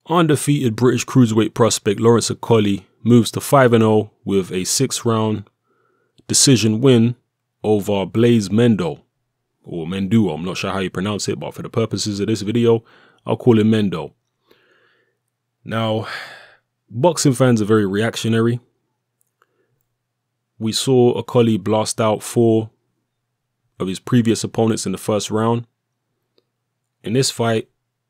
Undefeated British cruiserweight prospect Lawrence Okolie moves to 5-0 with a 6-round decision win over Blaise Mendouo, or Mendouo. I'm not sure how you pronounce it, but for the purposes of this video, I'll call him Mendo. Now, boxing fans are very reactionary. We saw Okolie blast out 4 of his previous opponents in the first round. In this fight,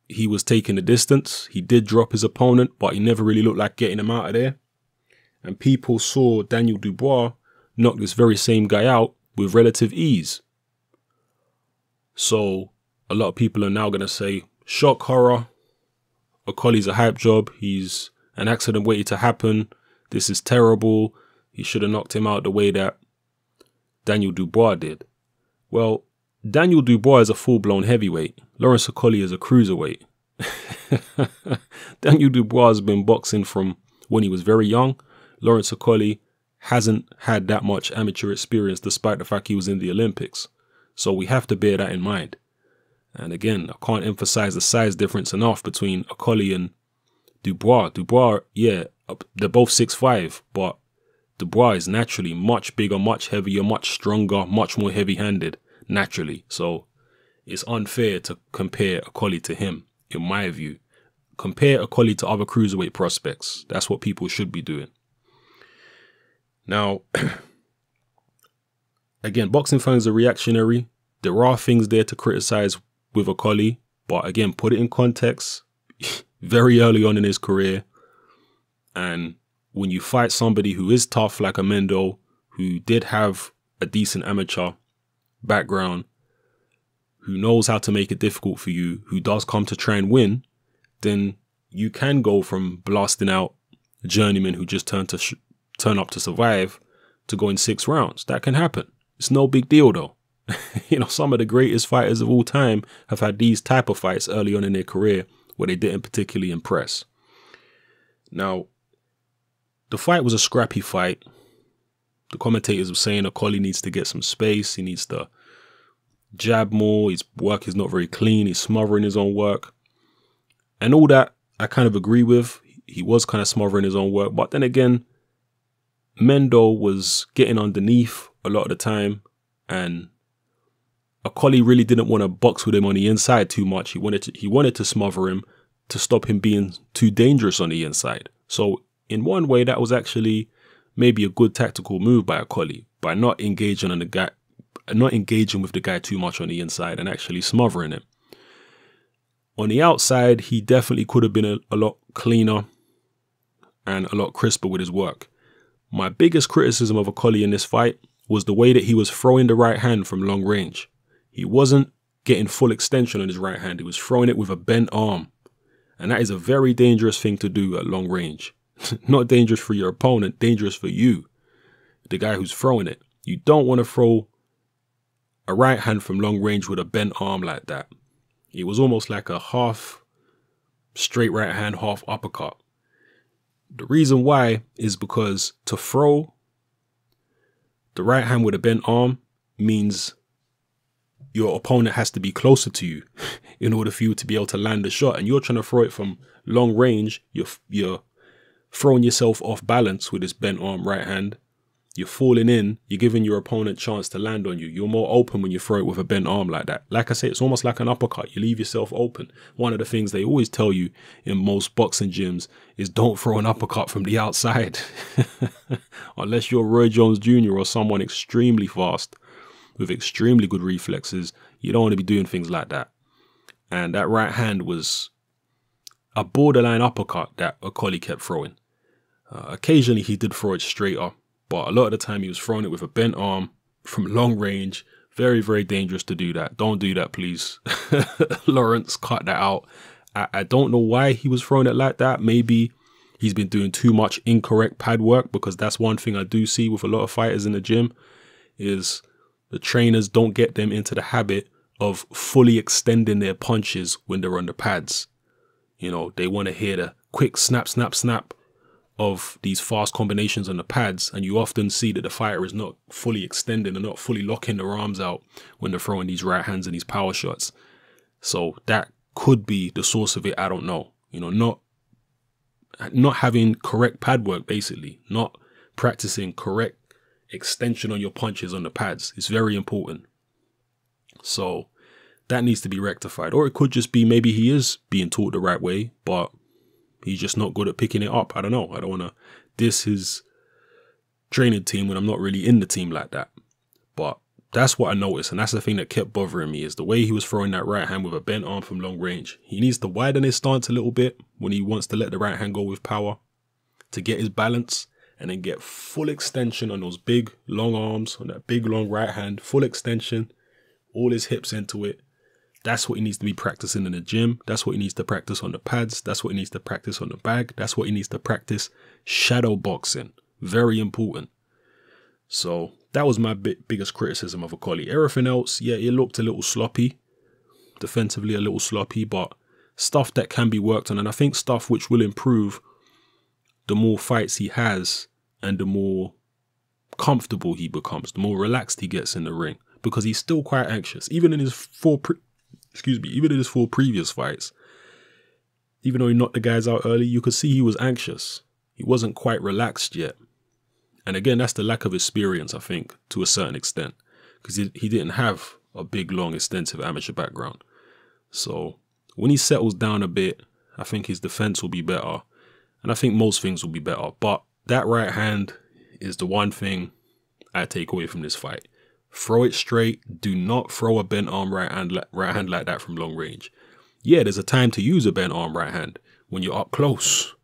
he was taking the distance. He did drop his opponent, but he never really looked like getting him out of there. And people saw Daniel Dubois knock this very same guy out with relative ease. So a lot of people are now going to say, shock horror, Okolie's a hype job. He's an accident waiting to happen. This is terrible. He should have knocked him out the way that Daniel Dubois did. Well, Daniel Dubois is a full-blown heavyweight. Lawrence Okolie is a cruiserweight. Daniel Dubois has been boxing from when he was very young. Lawrence Okolie hasn't had that much amateur experience despite the fact he was in the Olympics. So we have to bear that in mind. And again, I can't emphasize the size difference enough between Okolie and Dubois. Dubois, yeah, they're both 6'5", but Dubois is naturally much bigger, much heavier, much stronger, much more heavy-handed, naturally. So it's unfair to compare Okolie to him, in my view. Compare Okolie to other cruiserweight prospects. That's what people should be doing. Now, again, boxing fans are reactionary. There are things there to criticize with Okolie, but again, put it in context. Very early on in his career, and when you fight somebody who is tough like a Mendouo, who did have a decent amateur background, who knows how to make it difficult for you, who does come to try and win, then you can go from blasting out a journeyman who just turn up to survive to go in 6 rounds. That can happen. It's no big deal though. You know, some of the greatest fighters of all time have had these type of fights early on in their career where they didn't particularly impress. Now, the fight was a scrappy fight. The commentators were saying Okolie needs to get some space. He needs to jab more. His work is not very clean. He's smothering his own work. And all that I kind of agree with. He was kind of smothering his own work. But then again, Mendouo was getting underneath a lot of the time. And Okolie really didn't want to box with him on the inside too much. He wanted to smother him to stop him being too dangerous on the inside. So in one way, that was actually maybe a good tactical move by Okolie, by not engaging with the guy too much on the inside and actually smothering him. On the outside, he definitely could have been a lot cleaner and a lot crisper with his work. My biggest criticism of Okolie in this fight was the way that he was throwing the right hand from long range. He wasn't getting full extension on his right hand. He was throwing it with a bent arm. And that is a very dangerous thing to do at long range. Not dangerous for your opponent, dangerous for you, the guy who's throwing it. You don't want to throw a right hand from long range with a bent arm like that. It was almost like a half straight right hand, half uppercut. The reason why is because to throw the right hand with a bent arm means your opponent has to be closer to you in order for you to be able to land the shot. And you're trying to throw it from long range. You're throwing yourself off balance with this bent arm right hand. You're falling in. You're giving your opponent a chance to land on you. You're more open when you throw it with a bent arm like that. Like I say, it's almost like an uppercut. You leave yourself open. One of the things they always tell you in most boxing gyms is don't throw an uppercut from the outside. Unless you're Roy Jones Jr. or someone extremely fast with extremely good reflexes, you don't want to be doing things like that. And that right hand was a borderline uppercut that Okolie kept throwing. Occasionally he did throw it straighter, but a lot of the time he was throwing it with a bent arm from long range. Very, very dangerous to do that. Don't do that, please. Lawrence, cut that out. I don't know why he was throwing it like that. Maybe he's been doing too much incorrect pad work, because that's one thing I do see with a lot of fighters in the gym is the trainers don't get them into the habit of fully extending their punches when they're on the pads. You know, they want to hear the quick snap, snap, snap of these fast combinations on the pads. And you often see that the fighter is not fully extending and not fully locking their arms out when they're throwing these right hands and these power shots. So that could be the source of it. I don't know. You know, not not having correct pad work, basically, not practicing correct extension on your punches on the pads. It's very important. So that needs to be rectified. Or it could just be maybe he is being taught the right way, but he's just not good at picking it up. I don't know. I don't want to diss his training team when I'm not really in the team like that. But that's what I noticed, and that's the thing that kept bothering me, is the way he was throwing that right hand with a bent arm from long range. He needs to widen his stance a little bit when he wants to let the right hand go with power to get his balance, and then get full extension on those big long arms, on that big long right hand, full extension, all his hips into it. That's what he needs to be practicing in the gym. That's what he needs to practice on the pads. That's what he needs to practice on the bag. That's what he needs to practice shadow boxing. Very important. So that was my biggest criticism of Okolie. Everything else, yeah, it looked a little sloppy. Defensively a little sloppy, but stuff that can be worked on. And I think stuff which will improve the more fights he has and the more comfortable he becomes, the more relaxed he gets in the ring. Because he's still quite anxious. Even in his four previous fights, even though he knocked the guys out early, you could see he was anxious. He wasn't quite relaxed yet. And again, that's the lack of experience, I think, to a certain extent. Because he didn't have a big, long, extensive amateur background. So when he settles down a bit, I think his defense will be better. And I think most things will be better. But that right hand is the one thing I take away from this fight. Throw it straight. Do not throw a bent arm right hand like that from long range. Yeah, there's a time to use a bent arm right hand when you're up close.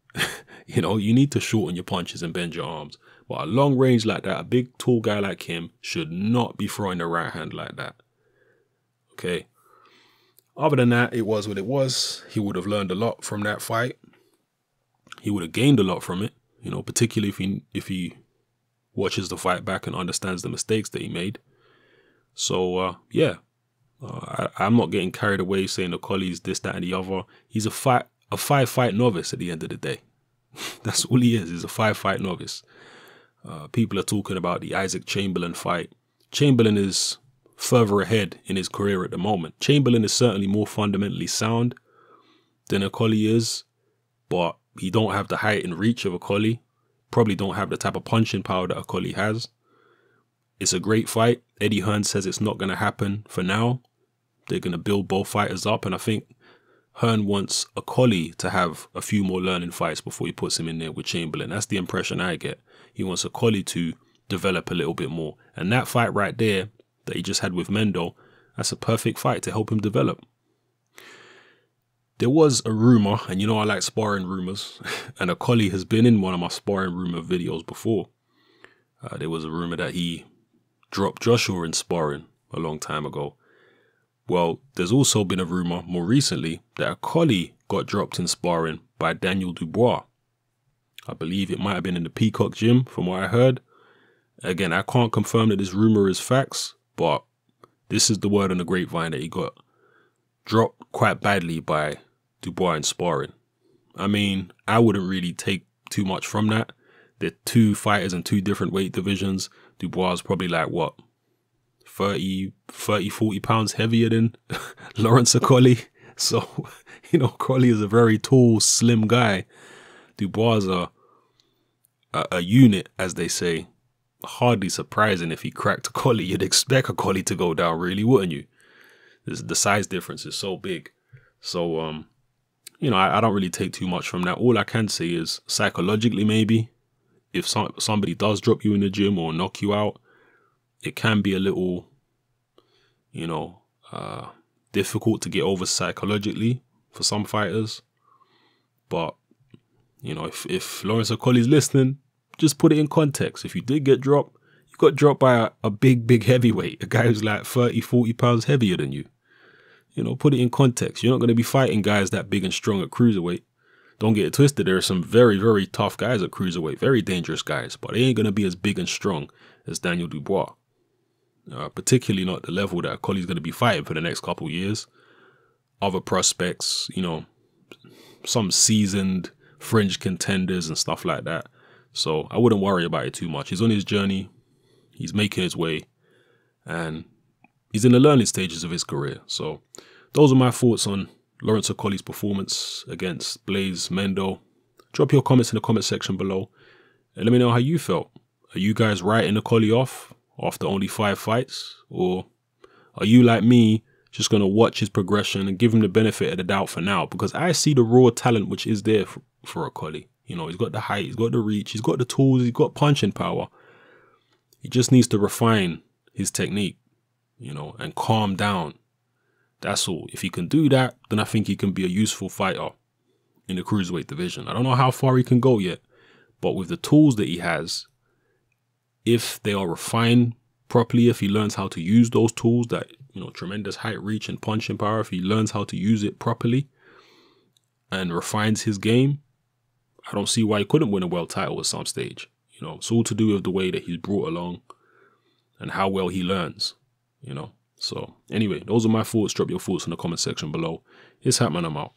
You know, you need to shorten your punches and bend your arms. But a long range like that, a big tall guy like him should not be throwing the right hand like that. Okay. Other than that, it was what it was. He would have learned a lot from that fight. He would have gained a lot from it, you know, particularly if he watches the fight back and understands the mistakes that he made. So, yeah, I'm not getting carried away saying Okolie's this, that, and the other. He's a five-fight novice at the end of the day. That's all he is. He's a 5-fight novice. People are talking about the Isaac Chamberlain fight. Chamberlain is further ahead in his career at the moment. Chamberlain is certainly more fundamentally sound than Okolie is, but he don't have the height and reach of Okolie. Probably don't have the type of punching power that Okolie has. It's a great fight. Eddie Hearn says it's not going to happen for now. They're going to build both fighters up, and I think Hearn wants Okolie to have a few more learning fights before he puts him in there with Chamberlain. That's the impression I get. He wants Okolie to develop a little bit more. And that fight right there that he just had with Mendouo, that's a perfect fight to help him develop. There was a rumor, and you know I like sparring rumors, and Okolie has been in one of my sparring rumor videos before. There was a rumor that he dropped Joshua in sparring a long time ago. Well, there's also been a rumor more recently that Okolie got dropped in sparring by Daniel Dubois. I believe it might have been in the Peacock gym from what I heard. Again, I can't confirm that this rumor is facts, but this is the word on the grapevine that he got dropped quite badly by Dubois in sparring. I mean, I wouldn't really take too much from that. They're two fighters in two different weight divisions. Dubois is probably like, what, 40 pounds heavier than Lawrence Okolie. So, you know, Okolie is a very tall, slim guy. Dubois is a unit, as they say. Hardly surprising if he cracked Okolie. You'd expect Okolie to go down, really, wouldn't you? The size difference is so big. So, you know, I don't really take too much from that. All I can say is psychologically, maybe, if somebody does drop you in the gym or knock you out, it can be a little, you know, difficult to get over psychologically for some fighters. But, you know, if Lawrence Okolie's listening, just put it in context. If you did get dropped, you got dropped by a big heavyweight, a guy who's like 30, 40 pounds heavier than you. You know, put it in context. You're not going to be fighting guys that big and strong at cruiserweight. Don't get it twisted. There are some very tough guys at cruiserweight, very dangerous guys, but they ain't going to be as big and strong as Daniel Dubois. Particularly not the level that Okolie's going to be fighting for the next couple of years. Other prospects, you know, some seasoned fringe contenders and stuff like that. So I wouldn't worry about it too much. He's on his journey. He's making his way. And he's in the learning stages of his career. So those are my thoughts on Lawrence Okolie's performance against Blaise Mendouo. Drop your comments in the comment section below and let me know how you felt. Are you guys writing Okolie off after only 5 fights? Or are you like me, just going to watch his progression and give him the benefit of the doubt for now? Because I see the raw talent which is there for Okolie. You know, he's got the height, he's got the reach, he's got the tools, he's got punching power. He just needs to refine his technique, you know, and calm down. That's all. If he can do that, then I think he can be a useful fighter in the cruiserweight division. I don't know how far he can go yet, but with the tools that he has, if they are refined properly, if he learns how to use those tools, that, you know, tremendous height, reach and punching power, if he learns how to use it properly and refines his game, I don't see why he couldn't win a world title at some stage. You know, it's all to do with the way that he's brought along and how well he learns, you know. So anyway, those are my thoughts. Drop your thoughts in the comment section below. It's Hatman, I'm out.